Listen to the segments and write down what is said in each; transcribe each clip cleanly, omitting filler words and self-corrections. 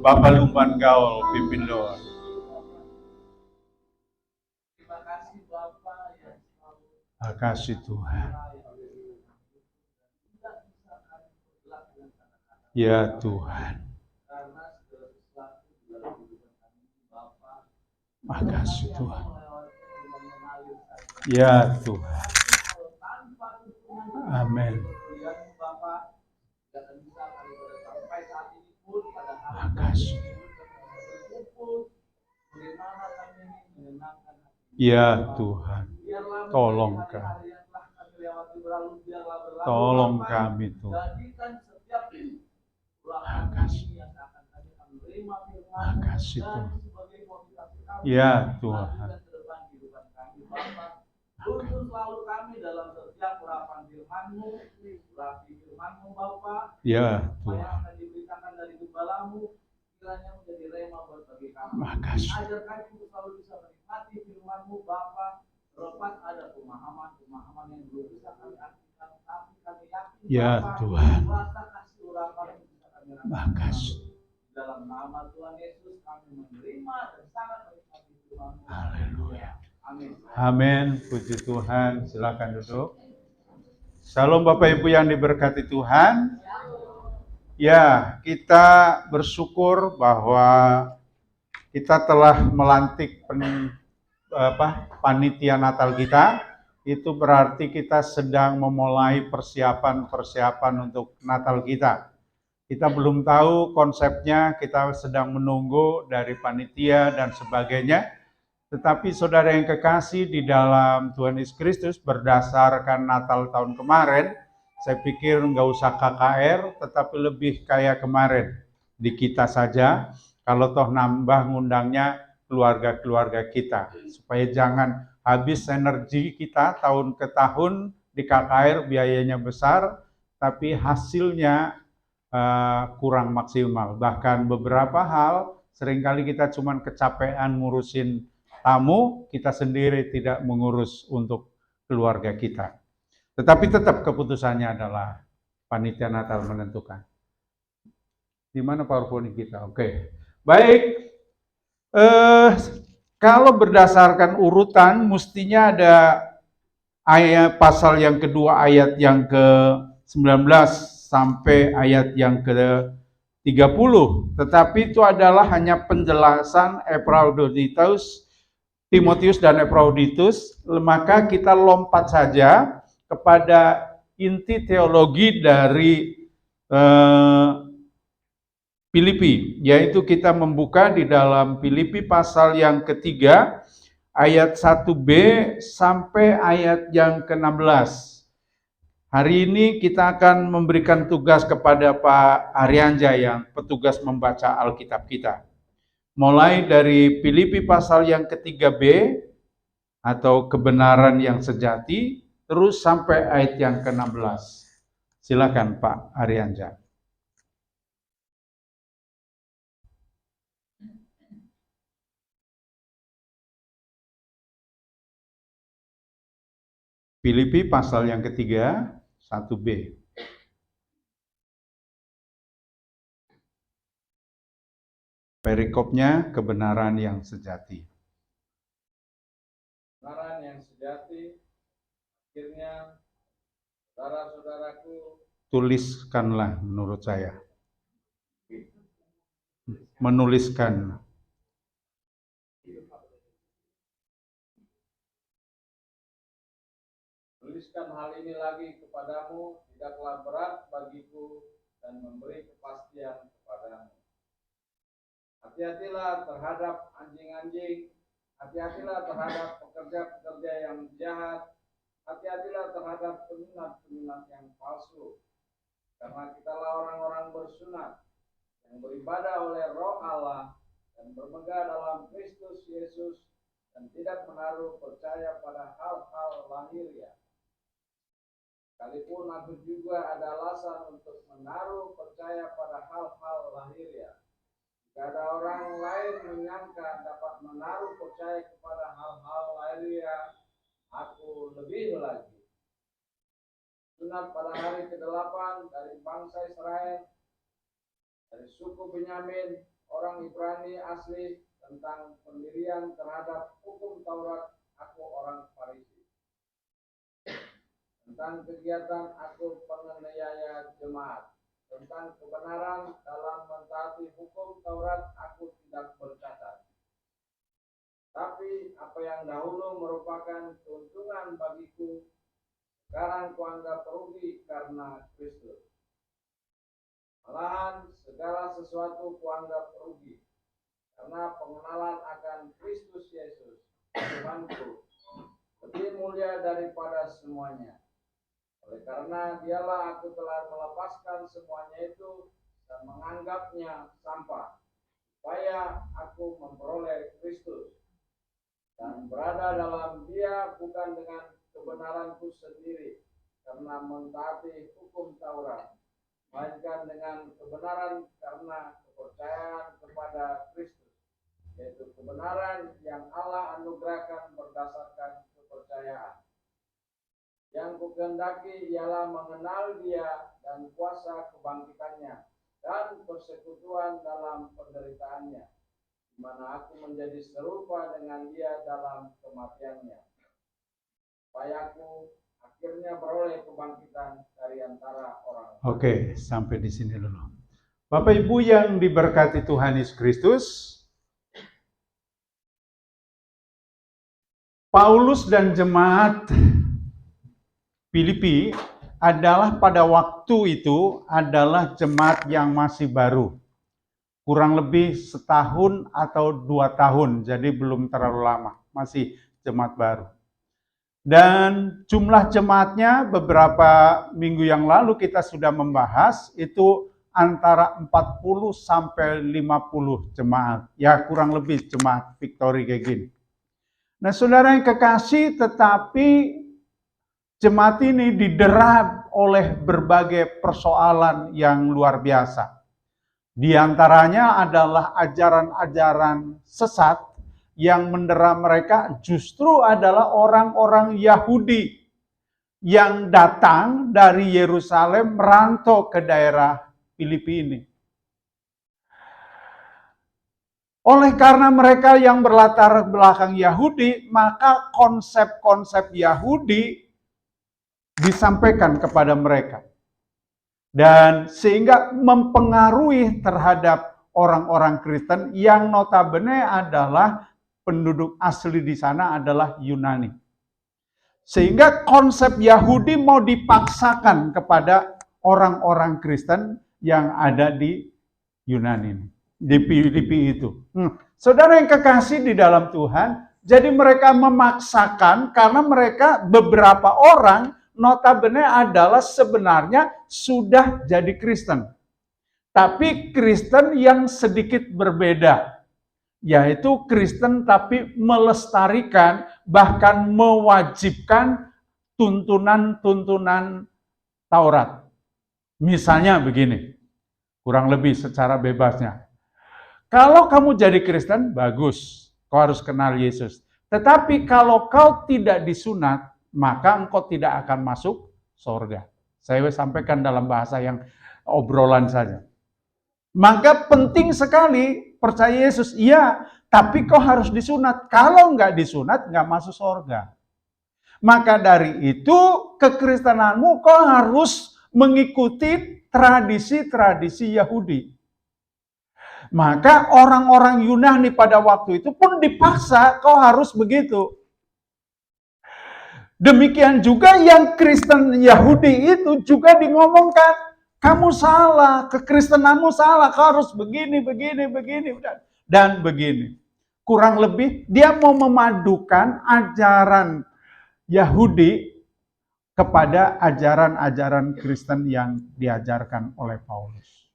Bapak Lumban Gaul, pimpin doa. Terima kasih Tuhan. Ya Tuhan. Terima kasih Tuhan. Ya Tuhan. Amin. Terima kasih. Ya Tuhan, tolong kami. Tolong kami Tuhan. Terima kasih. Terima kasih Tuhan. Ya Tuhan. Tuntun selalu kami dalam setiap urapan firman-Mu, urapi firman-Mu Bapa. Ya Tuhan. Yang akan diberitakan dari gembala-Mu, kiranya menjadi rema buat bagi kami. Makasih. Ajar kami untuk selalu bisa menikmati firman-Mu Bapa, terlepas ada pemahaman yang belum bisa kami artikan, tapi kami yakin ya Bapa, Tuhan. kuasa kasih urapan yang bisa kami rasakan. Makasih. Dalam nama Tuhan Yesus kami menerima dan sangat menikmati firman-Mu. Haleluya. Amin. Amin, puji Tuhan. Silakan duduk. Shalom Bapak Ibu yang diberkati Tuhan. Ya, kita bersyukur bahwa kita telah melantik panitia Natal kita. Itu berarti kita sedang memulai persiapan untuk Natal kita. Kita belum tahu konsepnya, kita sedang menunggu dari panitia dan sebagainya. Tetapi saudara yang kekasih di dalam Tuhan Yesus Kristus, berdasarkan Natal tahun kemarin, saya pikir nggak usah KKR, tetapi lebih kayak kemarin. Di kita saja, kalau toh nambah ngundangnya keluarga-keluarga kita. Supaya jangan habis energi kita tahun ke tahun di KKR, biayanya besar, tapi hasilnya kurang maksimal. Bahkan beberapa hal, seringkali kita cuma kecapean ngurusin tamu, kita sendiri tidak mengurus untuk keluarga kita. Tetapi tetap keputusannya adalah panitia Natal menentukan. Di mana PowerPoint kita? Oke. Baik. Kalau berdasarkan urutan, mestinya ada ayat pasal yang kedua, ayat yang ke-19 sampai ayat yang ke-30. Tetapi itu adalah hanya penjelasan Epaphroditus Timotius dan Epaphroditus, maka kita lompat saja kepada inti teologi dari Filipi, yaitu kita membuka di dalam Filipi pasal yang ketiga, ayat 1b sampai ayat yang ke-16. Hari ini kita akan memberikan tugas kepada Pak Arianja yang petugas membaca Alkitab kita. Mulai dari Filipi pasal yang ketiga B atau kebenaran yang sejati, terus sampai ayat yang ke-16. Silakan Pak Arianja. Filipi pasal yang ketiga, 1b. Perikopnya kebenaran yang sejati. Kebenaran yang sejati, akhirnya saudara-saudaraku, tuliskanlah menurut saya. Menuliskan. tuliskan hal ini lagi kepadamu, tidaklah berat bagiku dan memberi kepastian kepadamu. Hati-hatilah terhadap anjing-anjing, hati-hatilah terhadap pekerja-pekerja yang jahat, hati-hatilah terhadap peminat-peminat yang palsu. Karena kitalah orang-orang bersunat, yang beribadah oleh Roh Allah dan bermegah dalam Kristus Yesus dan tidak menaruh percaya pada hal-hal lahiriah. Sekalipun aku juga ada alasan untuk menaruh percaya pada hal-hal lahiriah. Jika ada orang lain menyangka dapat menaruh percaya kepada hal-hal lahiriah, aku lebih lagi. Sunat pada hari ke-8 dari bangsa Israel, dari suku Benyamin, orang Ibrani asli, tentang pendirian terhadap hukum Taurat, aku orang Farisi. Tentang kegiatan aku penganiaya jemaat, tentang kebenaran dalam mentaati hukum Taurat aku tidak bercacat. Tapi apa yang dahulu merupakan keuntungan bagiku, sekarang kuanggap rugi karena Kristus. Malahan segala sesuatu kuanggap rugi karena pengenalan akan Kristus Yesus, Tuhanku, lebih mulia daripada semuanya. Oleh karena dialah aku telah melepaskan semuanya itu dan menganggapnya sampah, supaya aku memperoleh Kristus dan berada dalam Dia bukan dengan kebenaranku sendiri karena mentaati hukum Taurat, melainkan dengan kebenaran karena kepercayaan kepada Kristus, yaitu kebenaran yang Allah anugerahkan berdasarkan kepercayaan. Yang kukehendaki ialah mengenal Dia dan kuasa kebangkitannya dan persekutuan dalam penderitaannya, di mana aku menjadi serupa dengan Dia dalam kematiannya, supaya aku akhirnya beroleh kebangkitan dari antara orang. Oke, sampai di sini dulu. Bapak Ibu yang diberkati Tuhan Yesus Kristus, Paulus dan jemaat Filipi adalah pada waktu itu adalah jemaat yang masih baru. Kurang lebih setahun atau 2 tahun, jadi belum terlalu lama, masih jemaat baru. Dan jumlah jemaatnya beberapa minggu yang lalu kita sudah membahas, itu antara 40 sampai 50 jemaat. Ya kurang lebih jemaat Victory kayak gini. Nah saudara yang kekasih, tetapi jemaat ini didera oleh berbagai persoalan yang luar biasa. Di antaranya adalah ajaran-ajaran sesat yang mendera mereka justru adalah orang-orang Yahudi yang datang dari Yerusalem merantau ke daerah Filipi ini. Oleh karena mereka yang berlatar belakang Yahudi, maka konsep-konsep Yahudi disampaikan kepada mereka. Dan sehingga mempengaruhi terhadap orang-orang Kristen yang notabene adalah penduduk asli di sana adalah Yunani. Sehingga konsep Yahudi mau dipaksakan kepada orang-orang Kristen yang ada di Yunani, di Filipi itu. Saudara yang kekasih di dalam Tuhan, jadi mereka memaksakan karena mereka beberapa orang notabene adalah sebenarnya sudah jadi Kristen. Tapi Kristen yang sedikit berbeda, yaitu Kristen tapi melestarikan, bahkan mewajibkan tuntunan-tuntunan Taurat. Misalnya begini, kurang lebih secara bebasnya. Kalau kamu jadi Kristen, bagus, kau harus kenal Yesus. Tetapi kalau kau tidak disunat, maka engkau tidak akan masuk surga. Saya sampaikan dalam bahasa yang obrolan saja. Maka penting sekali percaya Yesus, iya, tapi kau harus disunat. Kalau nggak disunat, nggak masuk surga. Maka dari itu, kekristenanmu kau harus mengikuti tradisi-tradisi Yahudi. Maka orang-orang Yunani pada waktu itu pun dipaksa, kau harus begitu. Demikian juga yang Kristen Yahudi itu juga ngomongkan, kamu salah, kekristenanmu salah, kau harus begini, dan begini. Kurang lebih dia mau memadukan ajaran Yahudi kepada ajaran-ajaran Kristen yang diajarkan oleh Paulus.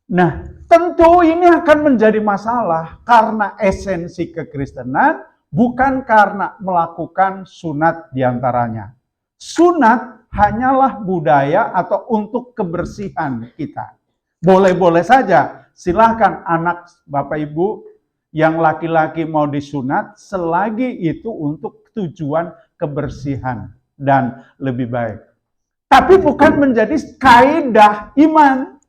Nah, tentu ini akan menjadi masalah karena esensi kekristenan bukan karena melakukan sunat diantaranya. Sunat hanyalah budaya atau untuk kebersihan kita. Boleh-boleh saja, silahkan anak Bapak Ibu yang laki-laki mau disunat selagi itu untuk tujuan kebersihan dan lebih baik. Tapi bukan menjadi kaidah iman.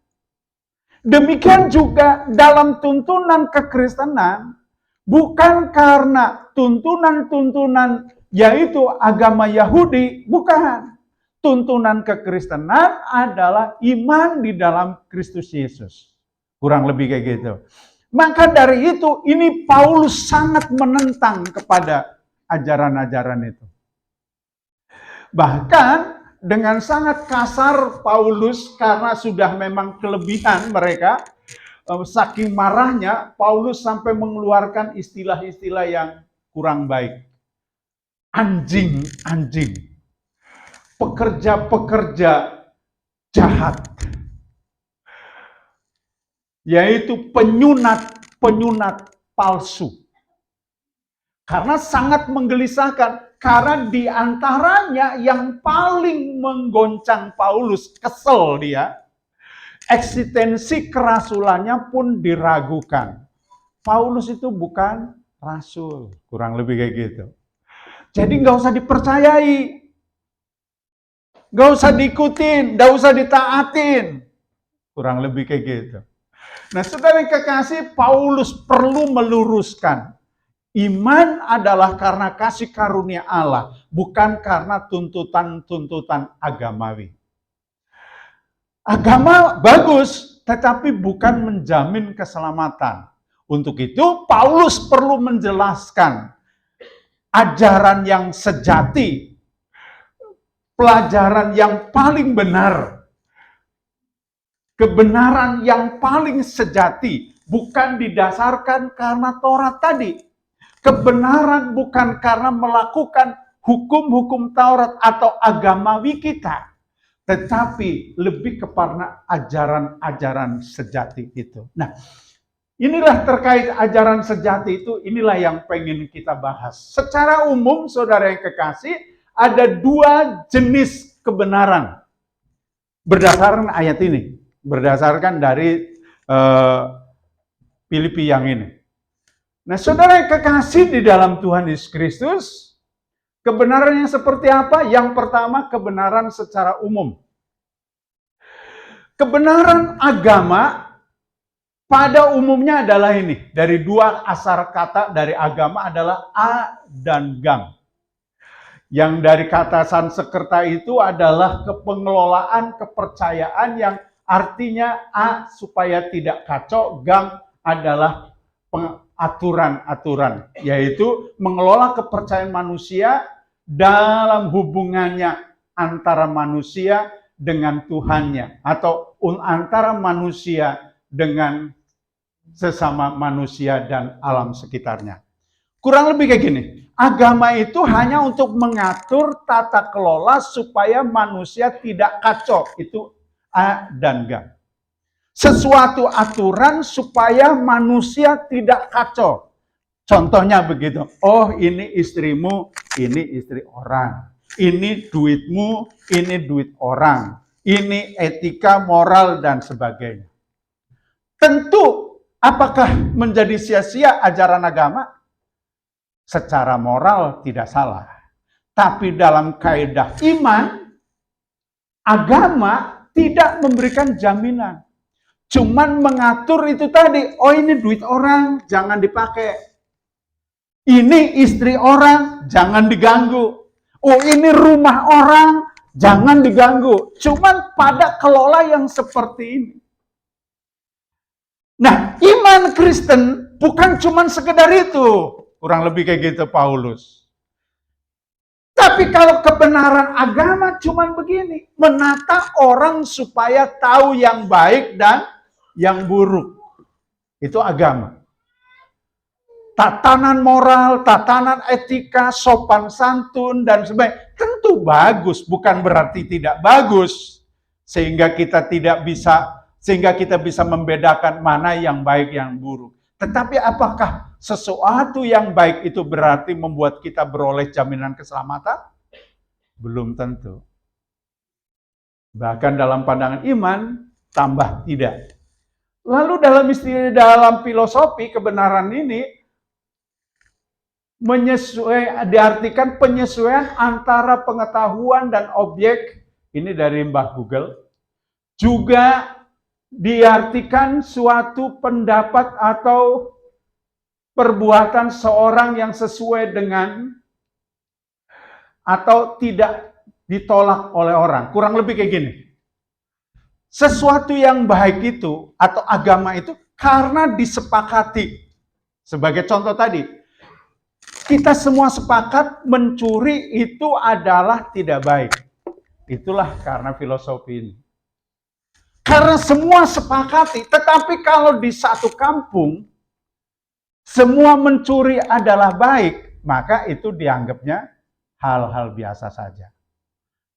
Demikian juga dalam tuntunan kekristenan, bukan karena tuntunan-tuntunan yaitu agama Yahudi, bukan. Tuntunan kekristenan adalah iman di dalam Kristus Yesus. Kurang lebih kayak gitu. Maka dari itu, ini Paulus sangat menentang kepada ajaran-ajaran itu. Bahkan dengan sangat kasar Paulus, karena sudah memang kelebihan mereka, saking marahnya, Paulus sampai mengeluarkan istilah-istilah yang kurang baik. Anjing-anjing. Pekerja-pekerja jahat, yaitu penyunat palsu. Karena sangat menggelisahkan, karena diantaranya yang paling menggoncang Paulus, kesel dia, eksistensi kerasulannya pun diragukan. Paulus itu bukan rasul, kurang lebih kayak gitu. Jadi nggak usah dipercayai. Gak usah diikutin, gak usah ditaatin. Kurang lebih kayak gitu. Nah, saudara yang kekasih, Paulus perlu meluruskan. Iman adalah karena kasih karunia Allah, bukan karena tuntutan-tuntutan agamawi. Agama bagus, tetapi bukan menjamin keselamatan. Untuk itu, Paulus perlu menjelaskan ajaran yang sejati, pelajaran yang paling benar, kebenaran yang paling sejati, bukan didasarkan karena Taurat tadi. Kebenaran bukan karena melakukan hukum-hukum Taurat atau agamawi kita, tetapi lebih kepada ajaran-ajaran sejati itu. Nah, inilah terkait ajaran sejati itu, inilah yang pengen kita bahas. Secara umum, saudara yang kekasih, ada dua jenis kebenaran berdasarkan ayat ini, berdasarkan dari Filipi yang ini. Nah, saudara yang kekasih di dalam Tuhan Yesus Kristus, kebenaran yang seperti apa? Yang pertama, kebenaran secara umum. Kebenaran agama pada umumnya adalah ini, dari dua asal kata dari agama adalah a dan gam. Yang dari kata Sanskerta itu adalah kepengelolaan kepercayaan yang artinya A supaya tidak kacau, gam adalah aturan-aturan, yaitu mengelola kepercayaan manusia dalam hubungannya antara manusia dengan Tuhannya, atau antara manusia dengan sesama manusia dan alam sekitarnya. Kurang lebih kayak gini, agama itu hanya untuk mengatur tata kelola supaya manusia tidak kacau, itu A dan G. Sesuatu aturan supaya manusia tidak kacau. Contohnya begitu, oh ini istrimu, ini istri orang. Ini duitmu, ini duit orang. Ini etika, moral, dan sebagainya. Tentu, apakah menjadi sia-sia ajaran agama? Secara moral tidak salah. Tapi dalam kaidah iman, agama tidak memberikan jaminan. Cuman mengatur itu tadi, oh ini duit orang, jangan dipakai. Ini istri orang, jangan diganggu. Oh ini rumah orang, jangan diganggu. Cuman pada kelola yang seperti ini. Nah, iman Kristen bukan cuman sekedar itu. Kurang lebih kayak gitu Paulus. Tapi kalau kebenaran agama cuman begini, menata orang supaya tahu yang baik dan yang buruk. Itu agama. Tatanan moral, tatanan etika, sopan santun, dan sebagainya. Tentu bagus, bukan berarti tidak bagus. Sehingga kita bisa membedakan mana yang baik, yang buruk. Tetapi apakah sesuatu yang baik itu berarti membuat kita beroleh jaminan keselamatan? Belum tentu. Bahkan dalam pandangan iman, tambah tidak. Lalu dalam filosofi kebenaran ini, diartikan penyesuaian antara pengetahuan dan objek, ini dari Mbah Google, juga diartikan suatu pendapat atau perbuatan seorang yang sesuai dengan atau tidak ditolak oleh orang. Kurang lebih kayak gini. Sesuatu yang baik itu atau agama itu karena disepakati. Sebagai contoh tadi, kita semua sepakat mencuri itu adalah tidak baik. Itulah karena filosofi ini. Karena semua sepakati, tetapi kalau di satu kampung, semua mencuri adalah baik, maka itu dianggapnya hal-hal biasa saja.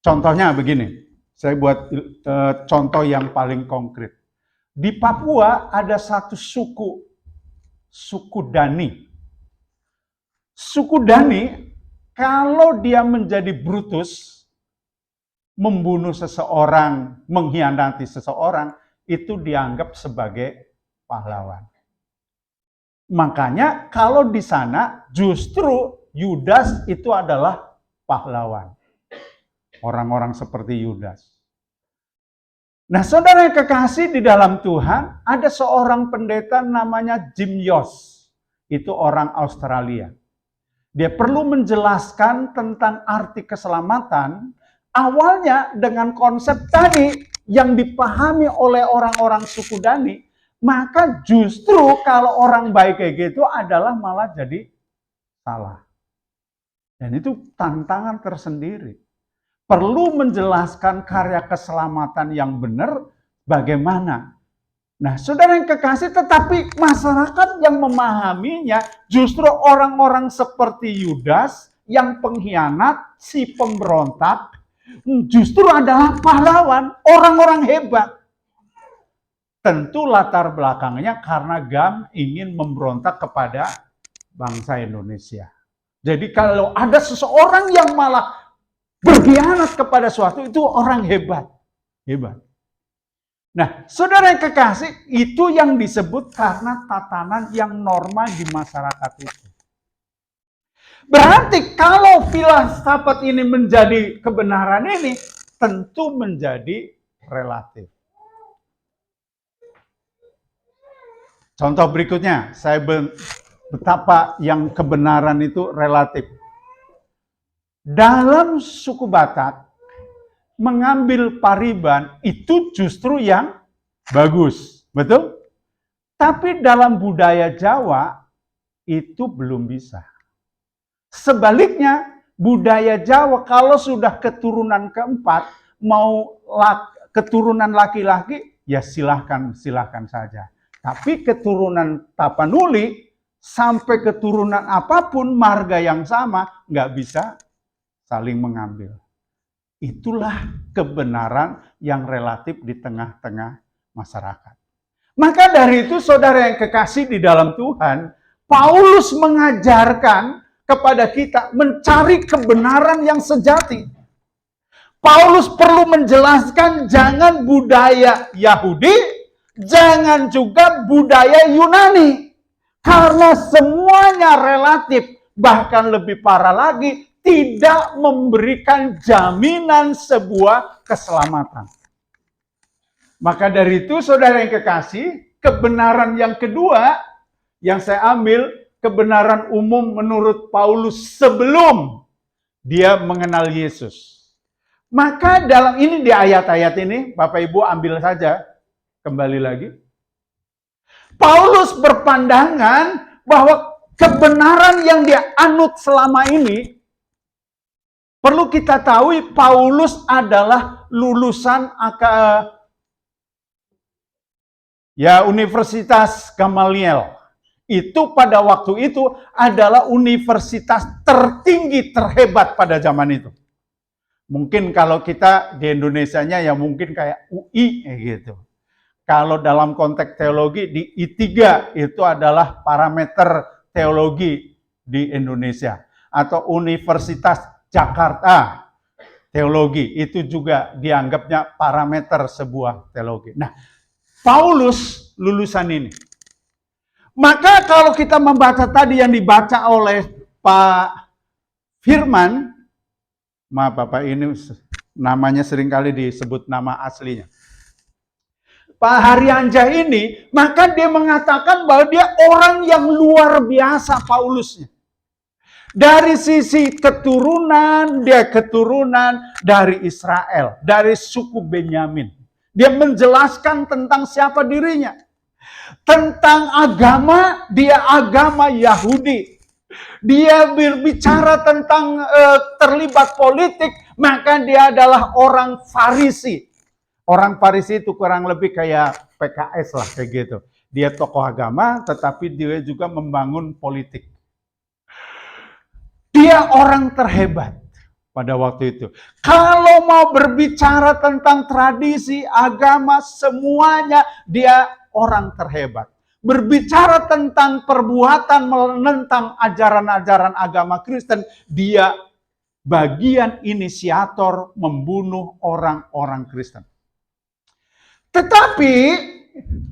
Contohnya begini, saya buat contoh yang paling konkret. Di Papua ada satu suku Dani. Suku Dani, kalau dia menjadi Brutus, membunuh seseorang, mengkhianati seseorang, itu dianggap sebagai pahlawan. Makanya kalau di sana justru Yudas itu adalah pahlawan. Orang-orang seperti Yudas. Nah, saudara yang kekasih di dalam Tuhan, ada seorang pendeta namanya Jim Yost. Itu orang Australia. Dia perlu menjelaskan tentang arti keselamatan. Awalnya dengan konsep tadi yang dipahami oleh orang-orang suku Dani, maka justru kalau orang baik kayak gitu adalah malah jadi salah. Dan itu tantangan tersendiri. Perlu menjelaskan karya keselamatan yang benar bagaimana. Nah, saudara yang kekasih, tetapi masyarakat yang memahaminya justru orang-orang seperti Yudas yang pengkhianat, si pemberontak, justru adalah pahlawan, orang-orang hebat. Tentu latar belakangnya karena Gam ingin memberontak kepada bangsa Indonesia. Jadi kalau ada seseorang yang malah berkhianat kepada suatu, itu orang hebat. Hebat. Nah, saudara yang kekasih, itu yang disebut karena tatanan yang normal di masyarakat itu. Berarti kalau filsafat ini menjadi kebenaran ini, tentu menjadi relatif. Contoh berikutnya, betapa yang kebenaran itu relatif. Dalam suku Batak, mengambil pariban itu justru yang bagus, betul? Tapi dalam budaya Jawa, itu belum bisa. Sebaliknya, budaya Jawa kalau sudah keturunan keempat, mau keturunan laki-laki, ya silahkan saja. Tapi keturunan Tapanuli, sampai keturunan apapun, marga yang sama, nggak bisa saling mengambil. Itulah kebenaran yang relatif di tengah-tengah masyarakat. Maka dari itu, saudara yang kekasih di dalam Tuhan, Paulus mengajarkan kepada kita mencari kebenaran yang sejati. Paulus perlu menjelaskan jangan budaya Yahudi, jangan juga budaya Yunani. Karena semuanya relatif, bahkan lebih parah lagi, tidak memberikan jaminan sebuah keselamatan. Maka dari itu, saudara yang kekasih, kebenaran yang kedua yang saya ambil, kebenaran umum menurut Paulus sebelum dia mengenal Yesus. Maka dalam ini, di ayat-ayat ini, Bapak Ibu ambil saja, kembali lagi. Paulus berpandangan bahwa kebenaran yang dia anut selama ini, perlu kita tahu Paulus adalah lulusan Universitas Gamaliel. Itu pada waktu itu adalah universitas tertinggi terhebat pada zaman itu. Mungkin kalau kita di Indonesianya ya mungkin kayak UI gitu. Kalau dalam konteks teologi di I3 itu adalah parameter teologi di Indonesia. Atau Universitas Jakarta teologi itu juga dianggapnya parameter sebuah teologi. Nah, Paulus lulusan ini. Maka kalau kita membaca tadi yang dibaca oleh Pak Firman, maaf Bapak ini namanya seringkali disebut nama aslinya. Pak Haryanjah ini, maka dia mengatakan bahwa dia orang yang luar biasa Paulusnya. Dari sisi keturunan, dia keturunan dari Israel, dari suku Benyamin. Dia menjelaskan tentang siapa dirinya. Tentang agama, dia agama Yahudi. Dia berbicara tentang terlibat politik, maka dia adalah orang Farisi. Orang Farisi itu kurang lebih kayak PKS lah, kayak gitu. Dia tokoh agama, tetapi dia juga membangun politik. Dia orang terhebat pada waktu itu. Kalau mau berbicara tentang tradisi, agama, semuanya dia orang terhebat. Berbicara tentang perbuatan menentang ajaran-ajaran agama Kristen, dia bagian inisiator membunuh orang-orang Kristen. Tetapi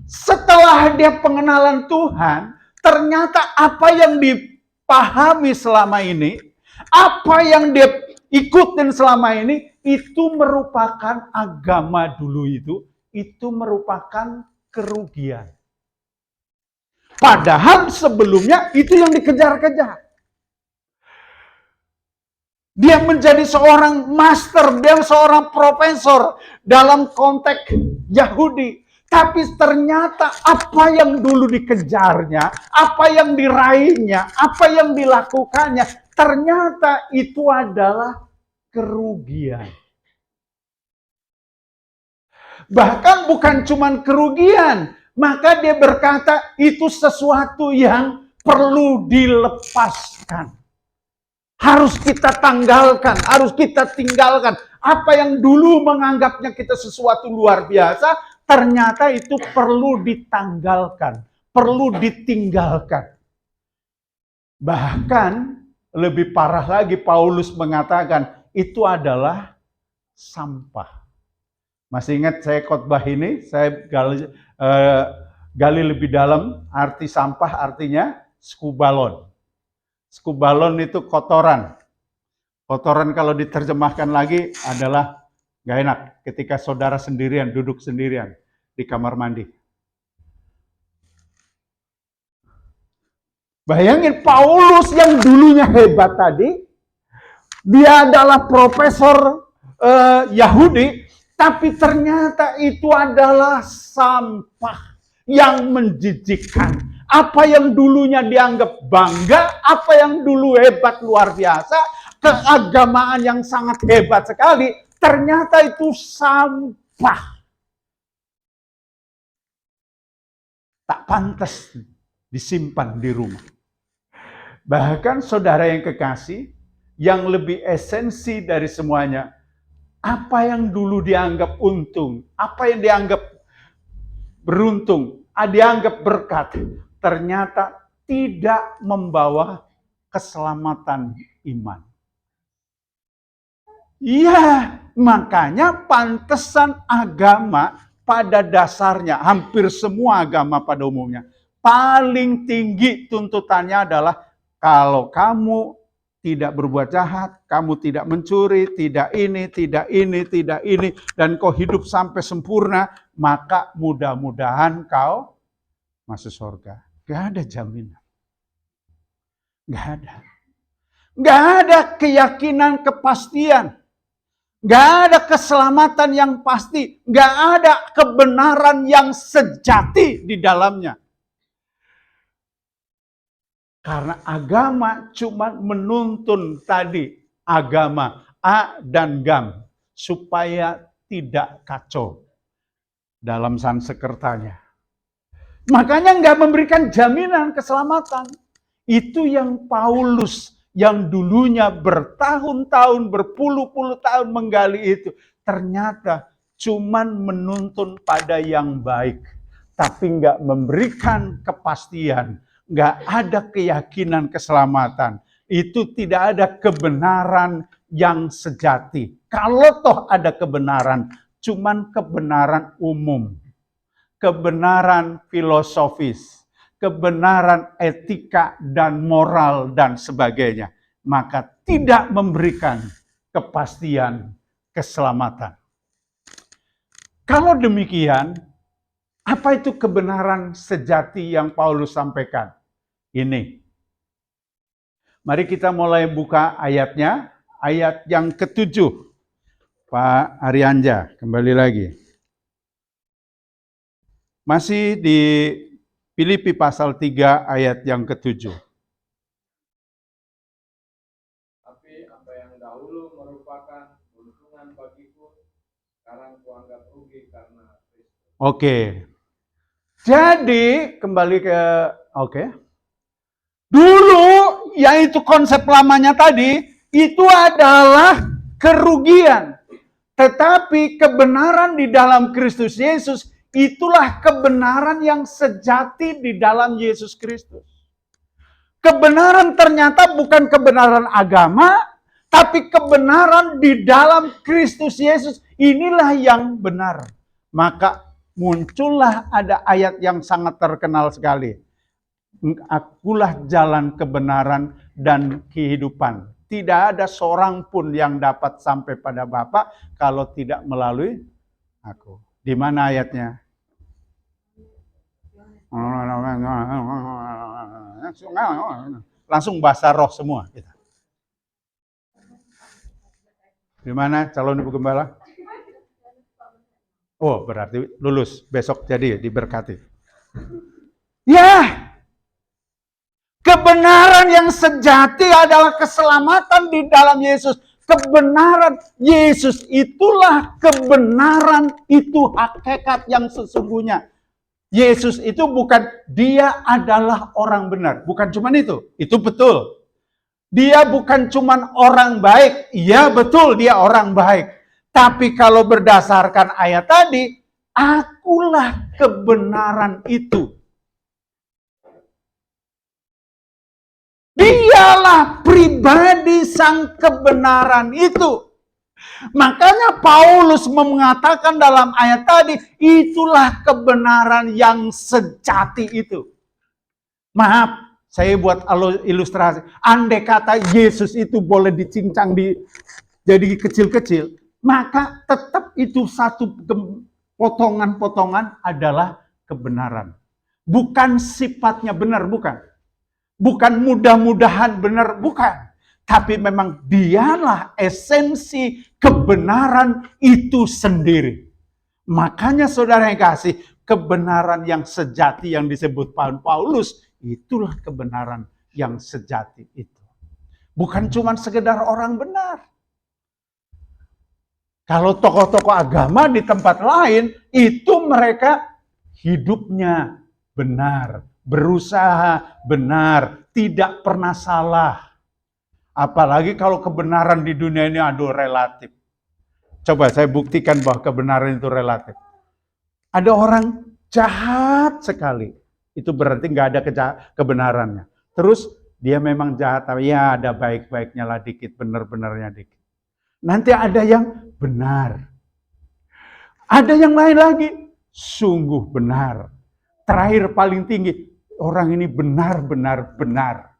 setelah dia pengenalan Tuhan, ternyata apa yang dipahami selama ini, apa yang dia ikutin selama ini, itu merupakan agama dulu itu merupakan kerugian. Padahal sebelumnya itu yang dikejar-kejar. Dia menjadi seorang master, dia seorang profesor dalam konteks Yahudi. Tapi ternyata apa yang dulu dikejarnya, apa yang diraihnya, apa yang dilakukannya, ternyata itu adalah kerugian. Bahkan bukan cuma kerugian, maka dia berkata itu sesuatu yang perlu dilepaskan. Harus kita tanggalkan, harus kita tinggalkan. Apa yang dulu menganggapnya kita sesuatu luar biasa, ternyata itu perlu ditanggalkan, perlu ditinggalkan. Bahkan lebih parah lagi, Paulus mengatakan itu adalah sampah. Masih ingat saya khotbah ini, saya gali lebih dalam, arti sampah artinya skubalon. Skubalon itu kotoran. Kotoran kalau diterjemahkan lagi adalah gak enak ketika saudara sendirian, duduk sendirian di kamar mandi. Bayangin Paulus yang dulunya hebat tadi, dia adalah profesor Yahudi, tapi ternyata itu adalah sampah yang menjijikkan. Apa yang dulunya dianggap bangga, apa yang dulu hebat luar biasa, keagamaan yang sangat hebat sekali, ternyata itu sampah. Tak pantas disimpan di rumah. Bahkan saudara yang kekasih, yang lebih esensi dari semuanya, apa yang dulu dianggap untung, apa yang dianggap beruntung, dianggap berkat, ternyata tidak membawa keselamatan iman. Iya, makanya pantesan agama pada dasarnya, hampir semua agama pada umumnya, paling tinggi tuntutannya adalah kalau kamu tidak berbuat jahat, kamu tidak mencuri, tidak ini, dan kau hidup sampai sempurna, maka mudah-mudahan kau masuk surga. Gak ada jaminan. Gak ada. Gak ada keyakinan, kepastian. Gak ada keselamatan yang pasti. Gak ada kebenaran yang sejati di dalamnya. Karena agama cuma menuntun tadi agama A dan GAM supaya tidak kacau dalam Sansekertanya. Makanya nggak memberikan jaminan keselamatan. Itu yang Paulus yang dulunya bertahun-tahun, berpuluh-puluh tahun menggali itu, ternyata cuman menuntun pada yang baik, tapi nggak memberikan kepastian. Nggak ada keyakinan keselamatan. Itu tidak ada kebenaran yang sejati. Kalau toh ada kebenaran, cuman kebenaran umum. Kebenaran filosofis. Kebenaran etika dan moral dan sebagainya. Maka tidak memberikan kepastian keselamatan. Kalau demikian, apa itu kebenaran sejati yang Paulus sampaikan? Ini. Mari kita mulai buka ayatnya, ayat yang ke-7. Pak Arianja, kembali lagi. Masih di Filipi pasal 3 ayat yang ke-7. Tapi apa yang dahulu merupakan keuntungan bagiku, sekarang kuanggap rugi karena Kristus. Oke. Jadi, kembali ke, Dulu, yaitu konsep lamanya tadi, itu adalah kerugian. Tetapi kebenaran di dalam Kristus Yesus, itulah kebenaran yang sejati di dalam Yesus Kristus. Kebenaran ternyata bukan kebenaran agama, tapi kebenaran di dalam Kristus Yesus. Inilah yang benar. Maka muncullah ada ayat yang sangat terkenal sekali. Akulah jalan kebenaran dan kehidupan. Tidak ada seorang pun yang dapat sampai pada Bapa kalau tidak melalui aku. Di mana ayatnya? Langsung bahasa roh semua kita. Di mana calon ibu gembala? Oh, berarti lulus besok jadi diberkati. Ya. Kebenaran yang sejati adalah keselamatan di dalam Yesus. Kebenaran Yesus itulah kebenaran, itu hakikat yang sesungguhnya. Yesus itu bukan, dia adalah orang benar. Bukan cuma itu betul. Dia bukan cuma orang baik, iya betul dia orang baik. Tapi kalau berdasarkan ayat tadi, akulah kebenaran itu. Dialah pribadi sang kebenaran itu. Makanya Paulus mengatakan dalam ayat tadi, itulah kebenaran yang sejati itu. Maaf, saya buat ilustrasi. Andai kata Yesus itu boleh dicincang jadi kecil-kecil, maka tetap itu satu potongan-potongan adalah kebenaran. Bukan sifatnya benar, bukan. Bukan mudah-mudahan benar, bukan. Tapi memang dialah esensi kebenaran itu sendiri. Makanya saudara yang kasih, kebenaran yang sejati yang disebut Paulus, itulah kebenaran yang sejati itu. Bukan cuma sekedar orang benar. Kalau tokoh-tokoh agama di tempat lain, itu mereka hidupnya benar, berusaha benar, tidak pernah salah. Apalagi kalau kebenaran di dunia ini relatif. Coba saya buktikan bahwa kebenaran itu relatif. Ada orang jahat sekali, itu berarti nggak ada kebenarannya. Terus dia memang jahat, tapi ya ada baik-baiknya lah dikit, benar-benarnya dikit. Nanti ada yang benar. Ada yang lain lagi, sungguh benar. Terakhir paling tinggi, orang ini benar-benar benar.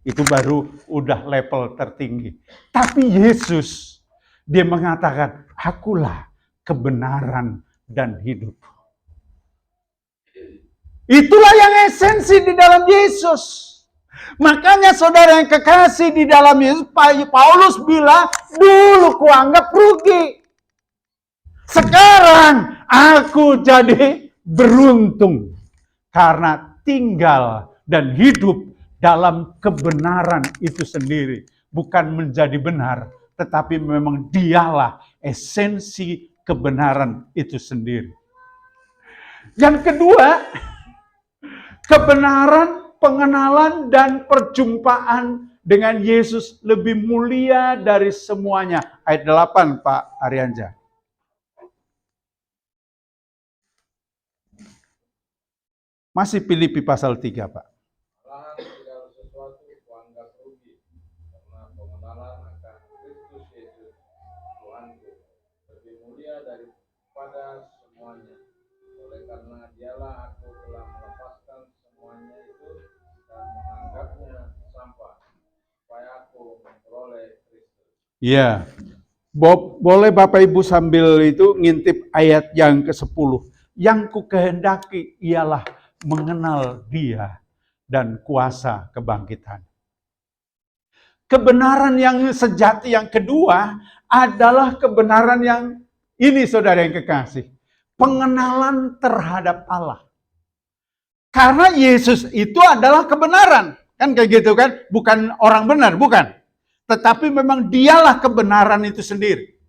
Itu baru udah level tertinggi. Tapi Yesus, dia mengatakan, akulah kebenaran dan hidup. Itulah yang esensi di dalam Yesus. Makanya saudara yang kekasih di dalam Yesus, Paulus bilang, dulu kuanggap rugi. Sekarang aku jadi beruntung. Karena tinggal dan hidup dalam kebenaran itu sendiri. Bukan menjadi benar, tetapi memang dialah esensi kebenaran itu sendiri. Yang kedua, kebenaran, pengenalan, dan perjumpaan dengan Yesus lebih mulia dari semuanya. Ayat 8, Pak Arianja. Masih Filipi pasal 3, Pak. Malahan segala sesuatu kuanggap rugi, karena pengenalan akan Kristus Yesus, Tuhanku, lebih mulia daripada semuanya. Oleh karena dialah aku telah melepaskan semuanya itu dan menganggapnya sampah, supaya aku memperoleh Kristus. Iya. Boleh Bapak Ibu sambil itu ngintip ayat yang ke-10. Yang ku kehendaki ialah mengenal Dia dan kuasa kebangkitan. Kebenaran yang sejati yang kedua adalah kebenaran yang ini, saudara yang kekasih. Pengenalan terhadap Allah. Karena Yesus itu adalah kebenaran. Kan kayak gitu kan? Bukan orang benar, bukan. Tetapi memang dialah kebenaran itu sendiri.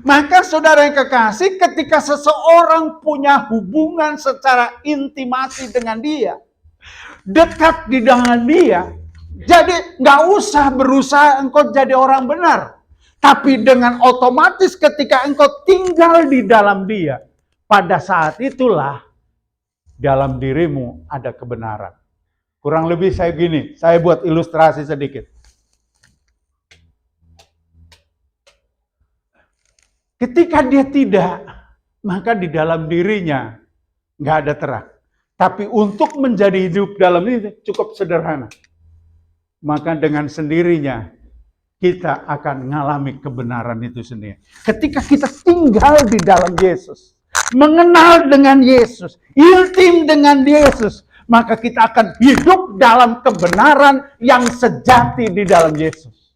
Maka saudara yang kekasih, ketika seseorang punya hubungan secara intimasi dengan dia, dekat di dengan dia, jadi nggak usah berusaha engkau jadi orang benar. Tapi dengan otomatis ketika engkau tinggal di dalam dia, pada saat itulah dalam dirimu ada kebenaran. Kurang lebih saya gini, saya buat ilustrasi sedikit. Ketika dia tidak, maka di dalam dirinya nggak ada terang. Tapi untuk menjadi hidup dalam ini cukup sederhana. Maka dengan sendirinya kita akan mengalami kebenaran itu sendiri. Ketika kita tinggal di dalam Yesus, mengenal dengan Yesus, intim dengan Yesus, maka kita akan hidup dalam kebenaran yang sejati di dalam Yesus.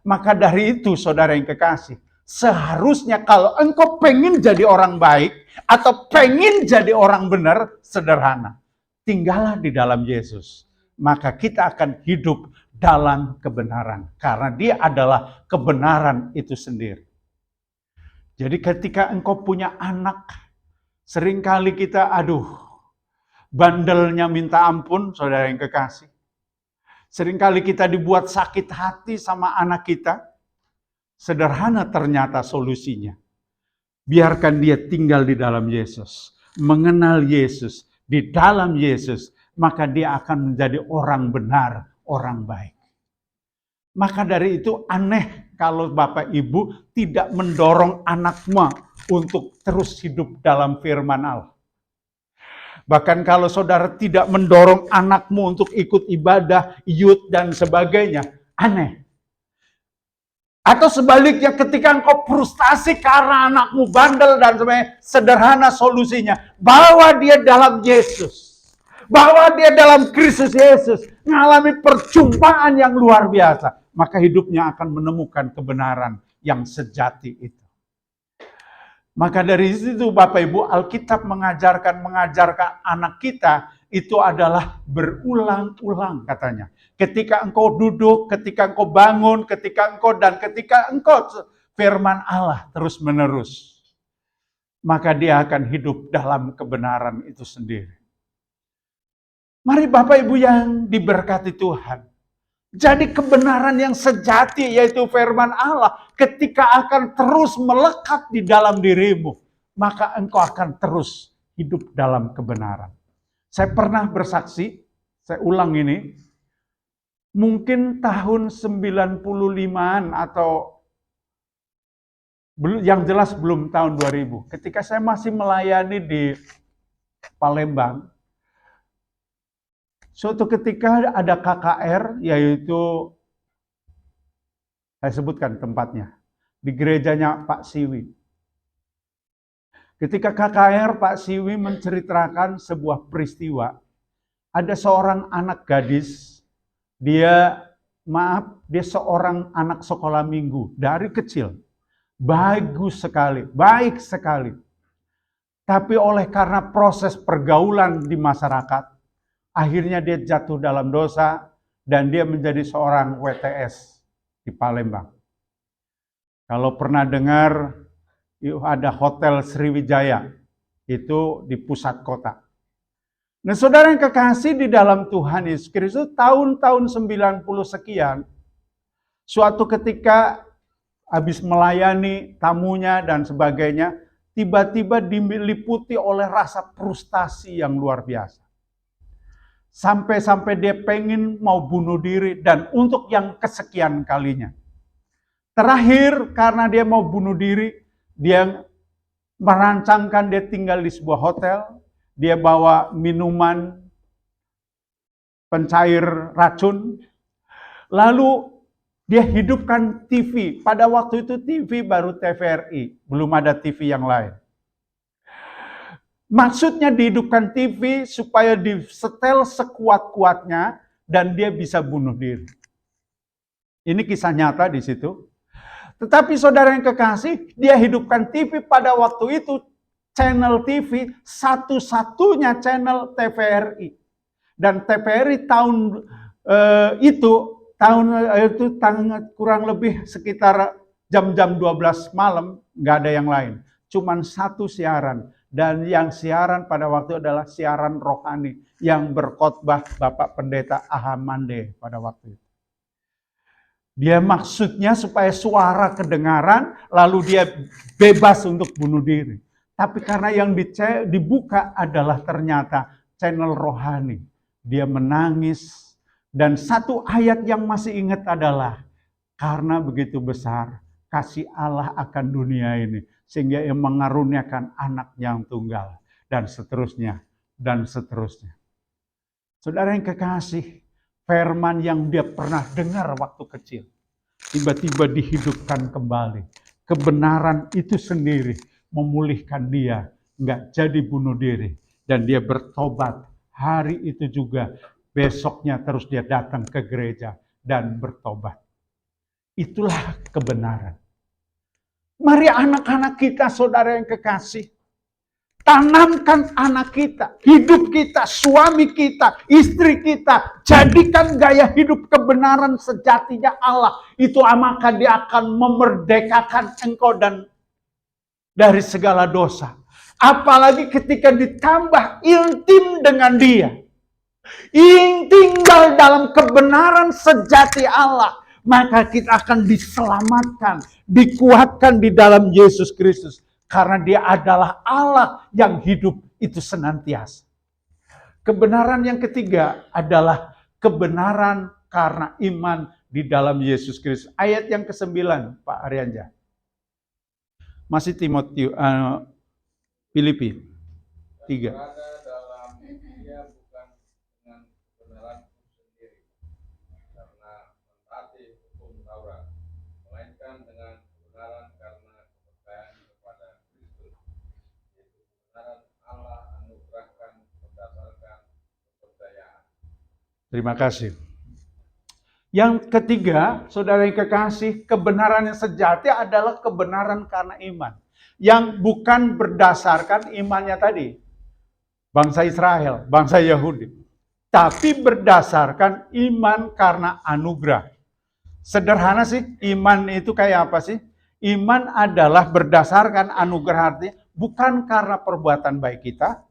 Maka dari itu saudara yang kekasih, seharusnya kalau engkau pengen jadi orang baik atau pengen jadi orang benar, sederhana. Tinggallah di dalam Yesus. Maka kita akan hidup dalam kebenaran. Karena dia adalah kebenaran itu sendiri. Jadi ketika engkau punya anak, seringkali kita, bandelnya minta ampun, saudara yang kekasih. Seringkali kita dibuat sakit hati sama anak kita. Sederhana ternyata solusinya. Biarkan dia tinggal di dalam Yesus. Mengenal Yesus. Di dalam Yesus. Maka dia akan menjadi orang benar. Orang baik. Maka dari itu aneh kalau Bapak Ibu tidak mendorong anakmu untuk terus hidup dalam firman Allah. Bahkan kalau saudara tidak mendorong anakmu untuk ikut ibadah, youth dan sebagainya. Aneh. Atau sebaliknya ketika engkau frustasi karena anakmu bandel dan sebagainya, sederhana solusinya. Bawa dia dalam Yesus. Bawa dia dalam Kristus Yesus. Mengalami perjumpaan yang luar biasa. Maka hidupnya akan menemukan kebenaran yang sejati itu. Maka dari situ Bapak Ibu, Alkitab mengajarkan anak kita itu adalah berulang-ulang katanya. Ketika engkau duduk, ketika engkau bangun, ketika engkau firman Allah terus menerus. Maka dia akan hidup dalam kebenaran itu sendiri. Mari Bapak Ibu yang diberkati Tuhan. Jadi kebenaran yang sejati yaitu firman Allah ketika akan terus melekat di dalam dirimu, maka engkau akan terus hidup dalam kebenaran. Saya pernah bersaksi, saya ulang ini, mungkin tahun 95-an atau yang jelas belum tahun 2000. Ketika saya masih melayani di Palembang, suatu ketika ada KKR, yaitu saya sebutkan tempatnya, di gerejanya Pak Siwi. Ketika KKR Pak Siwi menceritakan sebuah peristiwa, ada seorang anak gadis, dia seorang anak sekolah minggu dari kecil, bagus sekali, baik sekali. Tapi karena proses pergaulan di masyarakat, akhirnya dia jatuh dalam dosa dan dia menjadi seorang WTS di Palembang. Kalau pernah dengar, ada Hotel Sriwijaya, itu di pusat kota. Nah saudara yang kekasih di dalam Tuhan Yesus Kristus, tahun-tahun 90 sekian, suatu ketika habis melayani tamunya dan sebagainya, tiba-tiba diliputi oleh rasa frustasi yang luar biasa. Sampai-sampai dia pengen mau bunuh diri dan untuk yang kesekian kalinya. Terakhir karena dia mau bunuh diri, dia merancangkan dia tinggal di sebuah hotel, dia bawa minuman pencair racun, lalu dia hidupkan TV. Pada waktu itu TV baru TVRI, belum ada TV yang lain. Maksudnya dihidupkan TV supaya disetel sekuat-kuatnya dan dia bisa bunuh diri. Ini kisah nyata di situ. Tetapi saudara yang kekasih, dia hidupkan TV pada waktu itu, channel TV satu-satunya channel TVRI. Dan TVRI tahun itu kurang lebih sekitar jam-jam 12 malam, nggak ada yang lain. Cuman satu siaran. Dan yang siaran pada waktu adalah siaran rohani yang berkhotbah Bapak Pendeta Ahamande pada waktu itu. Dia maksudnya supaya suara kedengaran, lalu dia bebas untuk bunuh diri. Tapi karena yang dibuka adalah ternyata channel rohani. Dia menangis. Dan satu ayat yang masih ingat adalah, karena begitu besar kasih Allah akan dunia ini, sehingga ia mengaruniakan anak yang tunggal. Dan seterusnya, dan seterusnya. Saudara yang kekasih, firman yang dia pernah dengar waktu kecil, tiba-tiba dihidupkan kembali. Kebenaran itu sendiri memulihkan dia, nggak jadi bunuh diri. Dan dia bertobat. Hari itu juga, besoknya terus dia datang ke gereja dan bertobat. Itulah kebenaran. Mari anak-anak kita, saudara yang kekasih, tanamkan anak kita, hidup kita, suami kita, istri kita. Jadikan gaya hidup kebenaran sejatinya Allah. Itu maka dia akan memerdekakan engkau dan dari segala dosa. Apalagi ketika ditambah intim dengan dia. Tinggal dalam kebenaran sejati Allah. Maka kita akan diselamatkan, dikuatkan di dalam Yesus Kristus. Karena dia adalah Allah yang hidup itu senantiasa. Kebenaran yang ketiga adalah kebenaran karena iman di dalam Yesus Kristus. Ayat yang ke-9, Pak Arianja. Masih Filipi 3. Terima kasih. Yang ketiga, saudara yang kekasih, kebenaran yang sejati adalah kebenaran karena iman. yang bukan berdasarkan imannya tadi, bangsa Israel, bangsa Yahudi, tapi berdasarkan iman karena anugerah. Sederhana sih, iman itu kayak apa sih? Iman adalah berdasarkan anugerah, artinya bukan karena perbuatan baik kita,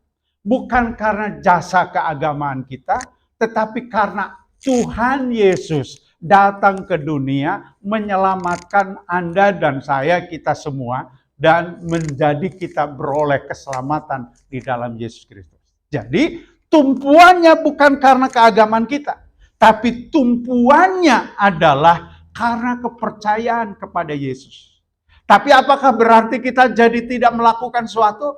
bukan karena jasa keagamaan kita, tetapi karena Tuhan Yesus datang ke dunia menyelamatkan Anda dan saya, kita semua, dan menjadi kita beroleh keselamatan di dalam Yesus Kristus. Jadi tumpuannya bukan karena keagamaan kita, tapi tumpuannya adalah karena kepercayaan kepada Yesus. Tapi apakah berarti kita jadi tidak melakukan suatu?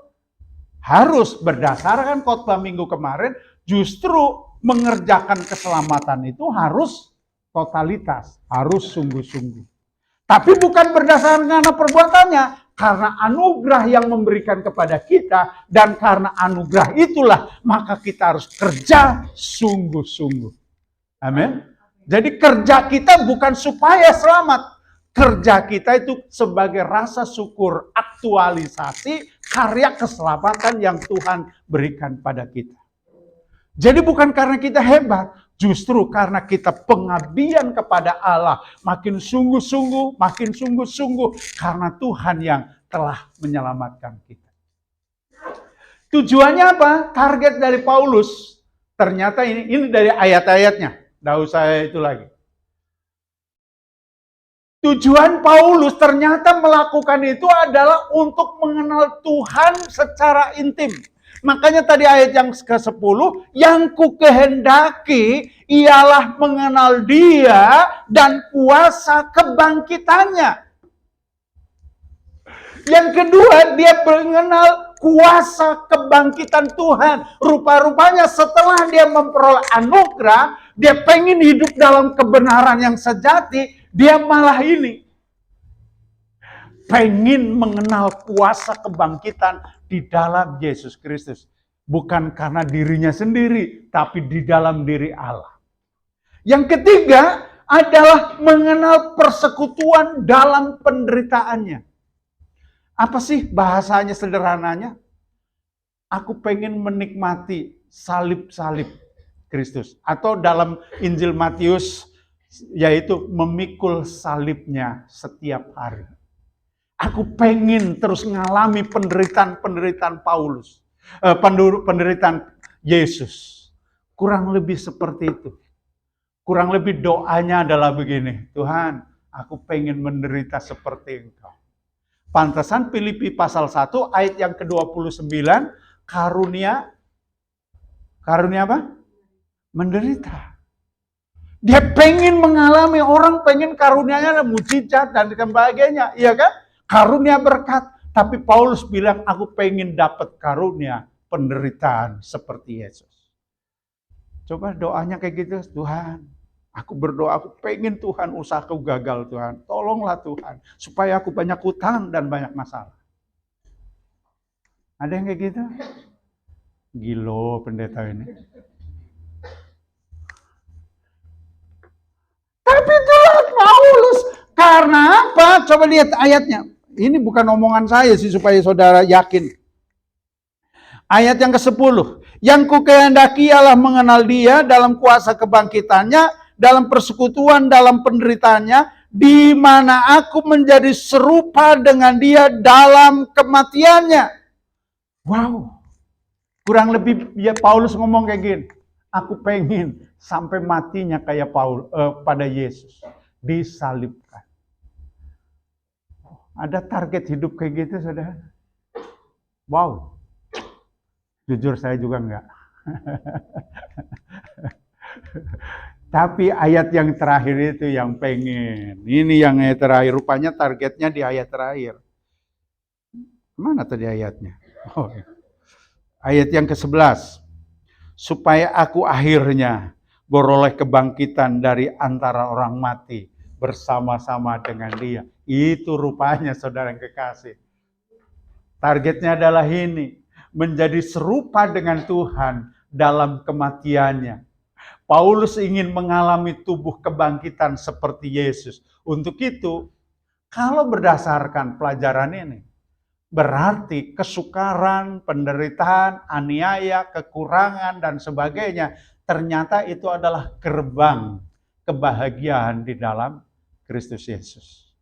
Harus berdasarkan khotbah minggu kemarin, justru mengerjakan keselamatan itu harus totalitas, harus sungguh-sungguh. Tapi bukan berdasarkan karena perbuatannya, karena anugerah yang memberikan kepada kita, dan karena anugerah itulah maka kita harus kerja sungguh-sungguh. Amin. Jadi kerja kita bukan supaya selamat. Kerja kita itu sebagai rasa syukur, aktualisasi karya keselamatan yang Tuhan berikan pada kita. Jadi bukan karena kita hebat, justru karena kita pengabdian kepada Allah. Makin sungguh-sungguh, karena Tuhan yang telah menyelamatkan kita. Tujuannya apa? Target dari Paulus. Ternyata ini dari ayat-ayatnya. Nggak usah itu lagi. Tujuan Paulus ternyata melakukan itu adalah untuk mengenal Tuhan secara intim. Makanya tadi ayat yang ke-10, yang kukehendaki ialah mengenal Dia dan kuasa kebangkitannya. Yang kedua, dia mengenal kuasa kebangkitan Tuhan. Rupa-rupanya setelah dia memperoleh anugerah, dia pengen hidup dalam kebenaran yang sejati, dia malah ini. Pengen mengenal kuasa kebangkitan di dalam Yesus Kristus. Bukan karena dirinya sendiri, tapi di dalam diri Allah. Yang ketiga adalah mengenal persekutuan dalam penderitaannya. Apa sih bahasanya sederhananya? Aku pengen menikmati salib-salib Kristus. Atau dalam Injil Matius, yaitu memikul salibnya setiap hari. Aku pengen terus ngalami penderitaan Paulus. Penderitaan Yesus. Kurang lebih seperti itu. Kurang lebih doanya adalah begini. Tuhan, aku pengen menderita seperti Engkau. Pantesan Filipi pasal 1 ayat yang ke-29, karunia apa? Menderita. Dia pengen mengalami, orang pengen karunianya mujizat dan sebagainya, iya kan? Karunia berkat. Tapi Paulus bilang, aku pengen dapat karunia penderitaan seperti Yesus. Coba doanya kayak gitu, Tuhan. Aku berdoa, aku pengen Tuhan usahaku gagal Tuhan. Tolonglah Tuhan. Supaya aku banyak hutang dan banyak masalah. Ada yang kayak gitu? Gilo pendeta ini. Tapi Tuhan Paulus. Karena apa? Coba lihat ayatnya. Ini bukan omongan saya sih supaya saudara yakin. Ayat yang ke-10. Yang kukehendaki ialah mengenal Dia dalam kuasa kebangkitannya, dalam persekutuan, dalam penderitaannya, di mana aku menjadi serupa dengan Dia dalam kematiannya. Wow. Kurang lebih ya Paulus ngomong kayak gini. Aku pengen sampai matinya kayak pada Yesus. Disalibkan. Ada target hidup kayak gitu, saudara? Wow. Jujur saya juga enggak. Tapi ayat yang terakhir itu yang pengen. Ini yang ayat terakhir. Rupanya targetnya di ayat terakhir. Mana tadi ayatnya? Oh, ayat yang ke-11. Supaya aku akhirnya beroleh kebangkitan dari antara orang mati bersama-sama dengan Dia. Itu rupanya saudara yang kekasih. Targetnya adalah ini. Menjadi serupa dengan Tuhan dalam kematiannya. Paulus ingin mengalami tubuh kebangkitan seperti Yesus. Untuk itu, kalau berdasarkan pelajaran ini, Berarti kesukaran, penderitaan, aniaya, kekurangan, dan sebagainya, ternyata itu adalah gerbang kebahagiaan di dalam Kristus Yesus.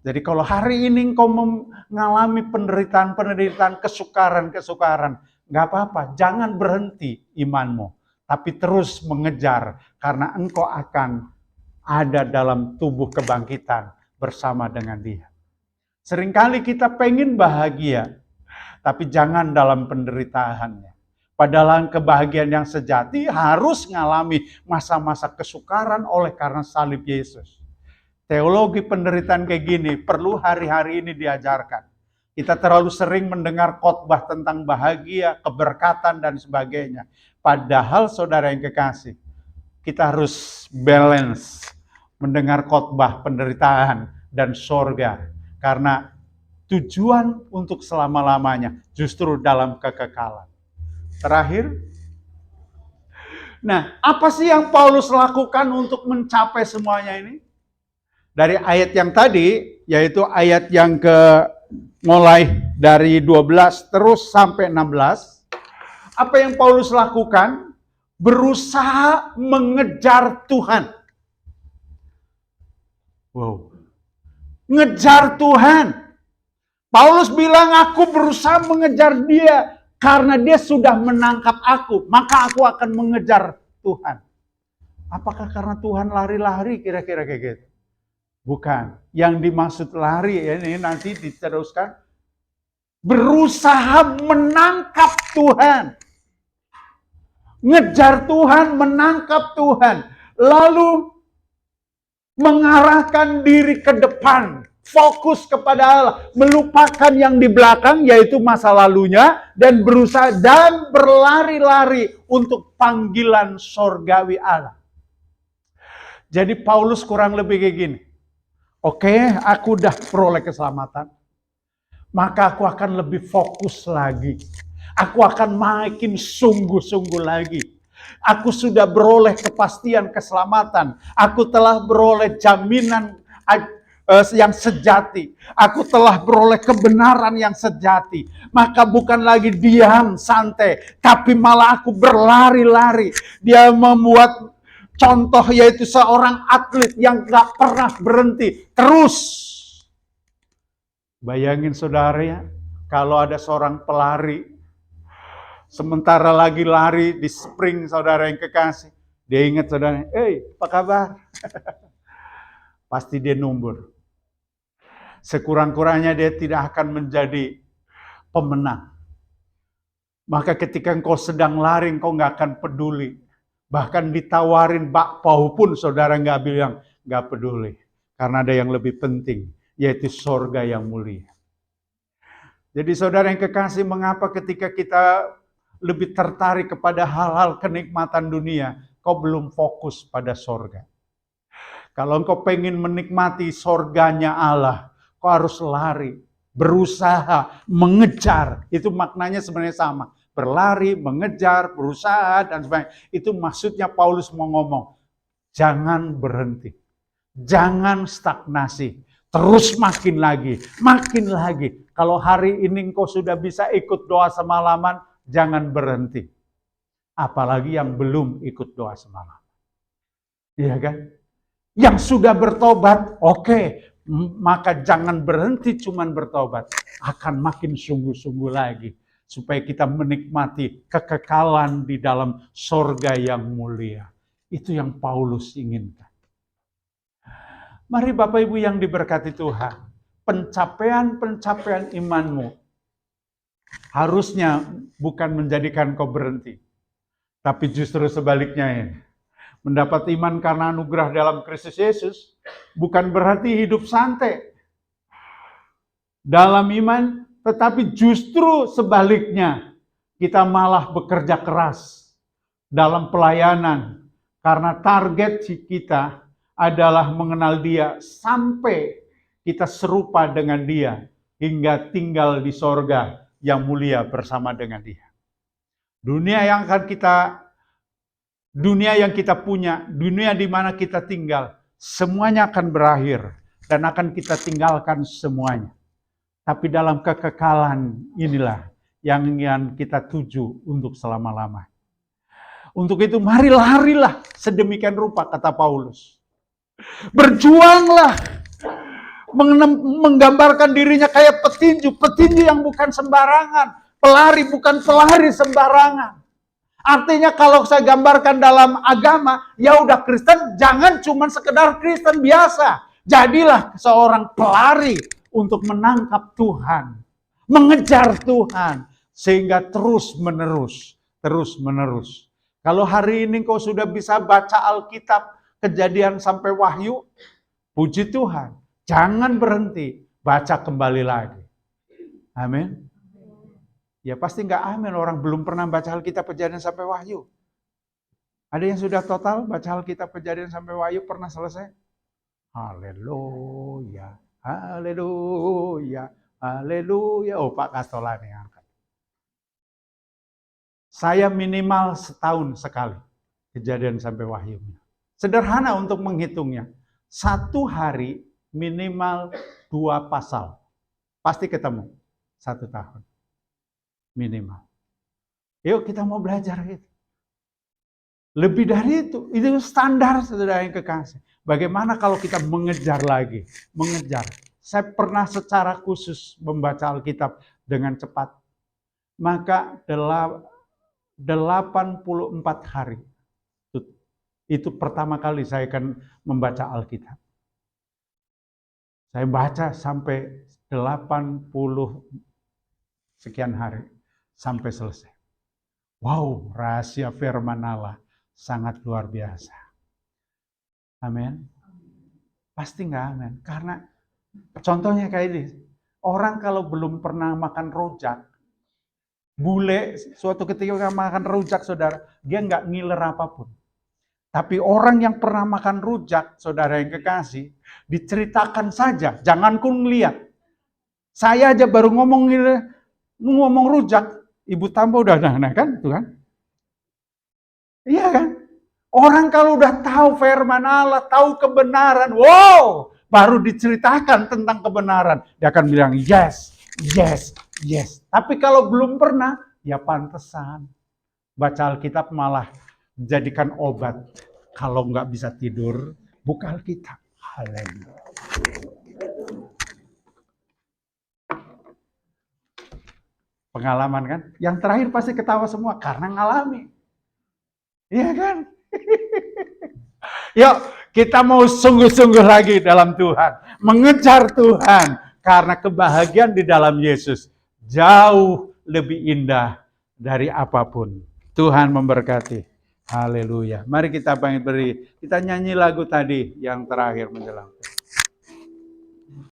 Jadi kalau hari ini engkau mengalami penderitaan-penderitaan, kesukaran-kesukaran, nggak apa-apa, jangan berhenti imanmu, tapi terus mengejar, karena engkau akan ada dalam tubuh kebangkitan bersama dengan Dia. Seringkali kita pengen bahagia, tapi jangan dalam penderitaannya. Padahal kebahagiaan yang sejati harus mengalami masa-masa kesukaran oleh karena salib Yesus. Teologi penderitaan kayak gini perlu hari-hari ini diajarkan. Kita terlalu sering mendengar khotbah tentang bahagia, keberkatan, dan sebagainya. Padahal saudara yang kekasih, kita harus balance mendengar khotbah penderitaan dan sorga. Karena tujuan untuk selama-lamanya justru dalam kekekalan. Terakhir, nah apa sih yang Paulus lakukan untuk mencapai semuanya ini? Dari ayat yang tadi, yaitu ayat yang mulai dari 12 terus sampai 16, apa yang Paulus lakukan? Berusaha mengejar Tuhan. Wow. Ngejar Tuhan. Paulus bilang, aku berusaha mengejar Dia karena Dia sudah menangkap aku, maka aku akan mengejar Tuhan. Apakah karena Tuhan lari-lari kira-kira kayak gitu? Bukan. Yang dimaksud lari ini nanti diteruskan, berusaha menangkap Tuhan. Ngejar Tuhan, menangkap Tuhan. Lalu mengarahkan diri ke depan, fokus kepada Allah, melupakan yang di belakang yaitu masa lalunya, dan berusaha dan berlari-lari untuk panggilan sorgawi Allah. Jadi Paulus kurang lebih kayak gini, oke, aku udah peroleh keselamatan, maka aku akan lebih fokus lagi, aku akan makin sungguh-sungguh lagi. Aku sudah beroleh kepastian keselamatan. Aku telah beroleh jaminan yang sejati. Aku telah beroleh kebenaran yang sejati. Maka bukan lagi diam santai, tapi malah aku berlari-lari. Dia membuat contoh, yaitu seorang atlet yang gak pernah berhenti. Terus. Bayangin saudara ya, kalau ada seorang pelari, sementara lagi lari di sprint saudara yang kekasih, dia ingat saudara, apa kabar? Pasti dia numbur. Sekurang-kurangnya dia tidak akan menjadi pemenang. Maka ketika engkau sedang lari, engkau nggak akan peduli. Bahkan ditawarin bakpao pun saudara nggak bilang, nggak peduli. Karena ada yang lebih penting, yaitu sorga yang mulia. Jadi saudara yang kekasih, mengapa ketika kita lebih tertarik kepada hal-hal kenikmatan dunia, kau belum fokus pada sorga. Kalau engkau pengen menikmati sorganya Allah, kau harus lari, berusaha, mengejar. Itu maknanya sebenarnya sama. Berlari, mengejar, berusaha, dan sebagainya. Itu maksudnya Paulus mau ngomong, jangan berhenti. Jangan stagnasi. Terus makin lagi, makin lagi. Kalau hari ini engkau sudah bisa ikut doa semalaman, jangan berhenti. Apalagi yang belum ikut doa semalam. Iya kan? Yang sudah bertobat, oke. Maka jangan berhenti cuman bertobat. Akan makin sungguh-sungguh lagi. Supaya kita menikmati kekekalan di dalam sorga yang mulia. Itu yang Paulus inginkan. Mari Bapak Ibu yang diberkati Tuhan. Pencapaian-pencapaian imanmu harusnya bukan menjadikan kau berhenti. Tapi justru sebaliknya ini. Mendapat iman karena anugerah dalam Kristus Yesus bukan berarti hidup santai dalam iman, tetapi justru sebaliknya kita malah bekerja keras dalam pelayanan karena target kita adalah mengenal Dia sampai kita serupa dengan Dia hingga tinggal di sorga yang mulia bersama dengan Dia. Dunia yang kita punya, dunia di mana kita tinggal, semuanya akan berakhir dan akan kita tinggalkan semuanya. Tapi dalam kekekalan inilah yang ingin kita tuju untuk selama-lamanya. Untuk itu mari larilah sedemikian rupa, kata Paulus. Berjuanglah, menggambarkan dirinya kayak petinju yang bukan sembarangan, pelari bukan pelari sembarangan. Artinya kalau saya gambarkan dalam agama, ya udah Kristen, jangan cuma sekedar Kristen biasa. Jadilah seorang pelari untuk menangkap Tuhan, mengejar Tuhan, sehingga terus menerus. Kalau hari ini kau sudah bisa baca Alkitab, Kejadian sampai Wahyu, puji Tuhan, jangan berhenti, baca kembali lagi. Amin. Ya pasti nggak amin, orang belum pernah baca Alkitab Kejadian sampai Wahyu. Ada yang sudah total baca Alkitab Kejadian sampai Wahyu pernah selesai? Haleluya, haleluya, haleluya. Oh Pak Kastolani angkat. Saya minimal setahun sekali Kejadian sampai Wahyu. Sederhana untuk menghitungnya. Satu hari minimal 2 pasal. Pasti ketemu. 1 tahun. Minimal. Yuk kita mau belajar itu. Lebih dari itu standar saudara yang kekasih. Bagaimana kalau kita mengejar lagi? Mengejar. Saya pernah secara khusus membaca Alkitab dengan cepat. Maka 84 hari. Itu pertama kali saya akan membaca Alkitab. Saya baca sampai 80 sekian hari. Sampai selesai. Wow, rahasia firman Allah sangat luar biasa. Amin. Pasti nggak amin. Karena contohnya kayak ini. Orang kalau belum pernah makan rujak, bule suatu ketika makan rujak saudara, dia nggak ngiler apapun. Tapi orang yang pernah makan rujak, saudara yang kekasih, diceritakan saja, jangan kun lihat. Saya aja baru ngomong rujak, Ibu Tambo udah kan, itu kan? Iya kan? Orang kalau udah tahu firman Allah, tahu kebenaran, wow, baru diceritakan tentang kebenaran, dia akan bilang yes, yes, yes. Tapi kalau belum pernah, ya pantesan. Baca Alkitab malah jadikan obat. Kalau nggak bisa tidur, buka Alkitab. Haleluya. Pengalaman kan? Yang terakhir pasti ketawa semua karena ngalami. Iya kan? Yuk, kita mau sungguh-sungguh lagi dalam Tuhan. Mengejar Tuhan. Karena kebahagiaan di dalam Yesus jauh lebih indah dari apapun. Tuhan memberkati. Haleluya. Mari kita beri. Kita nyanyi lagu tadi yang terakhir menjelang.